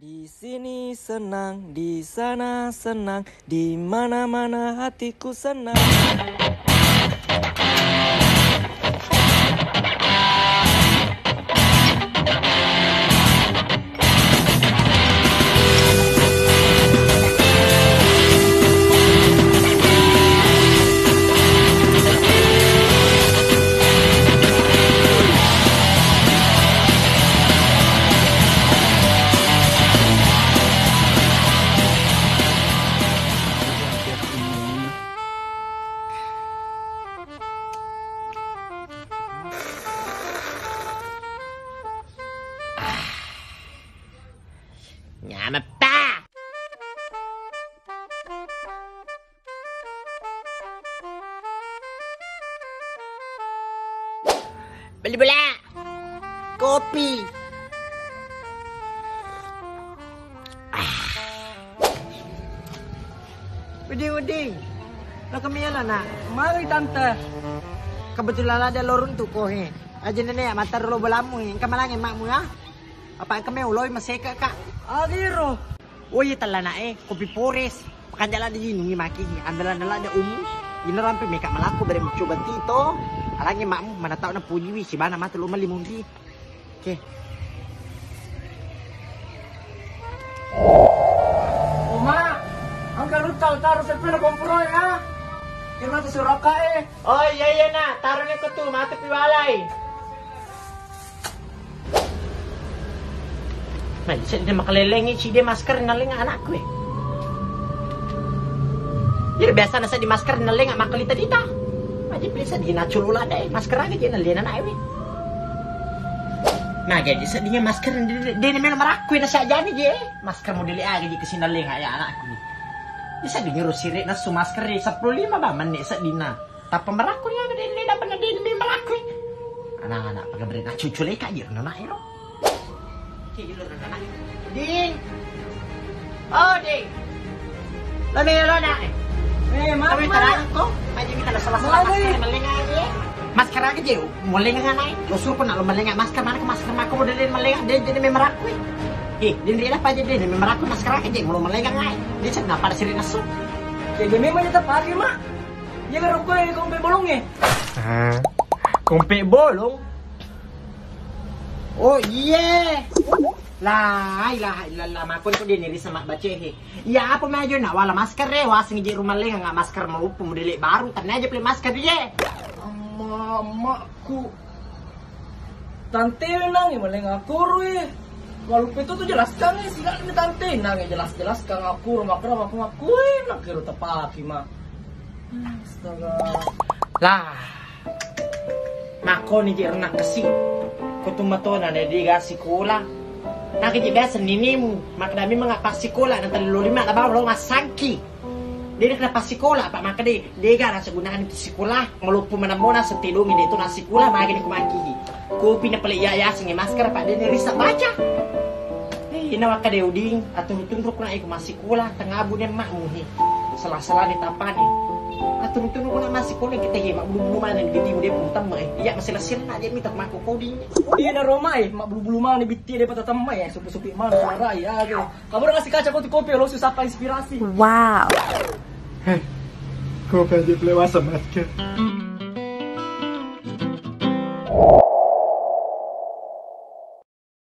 Di sini senang, di sana senang, di mana-mana hatiku senang. Nyampe pa. Beli bola. Kopi. Uding. Lo kemialan nak? Mari tante. Kebetulan ada lorun tu kohe. Aja nenek matar lo belamu. Kamalang emakmu ya. Apa kami uloi masih kak? Agiro. Oh iya talana kopi pores. Pakan jalan di nungi maki. Andalan ada ini rampe meka malaku dari mencoba tito. Alangi makmu mana tahu na puji si bana mata lo malimundi. Oke. Oma, angka lu taruh sepeda kompro ya. Kira tuh suraka Oh iya nak, taruhnya ke tuh mati piwalai. Nah, bisa dia makalelengin si dia masker naling anakku Jadi biasa nasa di masker naling makalita dita. Aja bisa di naculula deh masker aja dia nalin anak Nah, jadi sedinya masker dia memang maraku nasa aja nih je. Masker model aja di kesini naling ya anakku Bisa di nyuruh sirik nasu masker di 15 ba menit sedina. Tapi maraku nya dia dapat dia maraku. Anak-anak pakai beri nak cucu leka aja nana ero. Ding. Oh, Ding. Lami lo na. Mami tarang ko. Aja kita salah-salah masker malenga aja. Masker aja je. Malenga nai. Lo suruh ko na lo malenga masker mana masker mako modelin malenga dia jadi memerak we. Din dia apa aja dia memerak masker aja je. Lo malenga ngai. Dia cek napa siri nasu. Jadi memang tetap pagi mak. Ya baru ko yang kompe bolong Kompe bolong. Oh iya. Lah, makon ko din sama baca Ya apa maju nak wala masker wasing di rumah leng nggak masker mau pemodel baru tanya aja beli masker dia. Mamaku. Tante nang maleng aku ruy. Walaupun itu tuh jelaskan sila ni tante nang jelas kang aku rumah kera aku nak kira tepaki mah. Astaga. Lah. Makon ni je nak kasih. Kutumato na diga sekolah. Nakikita biasa ninimu, makadami mga pasikola ng 35 na ba lo masangki. Dia kena pasikola pak maka dia nasa gunakan itu sekolah melupu mana mona setilungin itu na sekolah magi ni kumaki. Kopi na pala iya singi masker pak dia nirisa baca. Ina waka de uding atau tunduk na iku masikola tangabu ni makmu ni. Salah-salah ni tapan ni. Atau tunduk na masikola kita mak bulu-bulu mana ni gitu dia putam Iya masih lesin aja minta maku coding. Iya na Roma mak bulu-bulu mana biti dia patah tamai supi-supi mana rai gitu. Kamu udah ngasih kaca kopi lo susah inspirasi. Wow. Kau kan jadi lewat sama masker.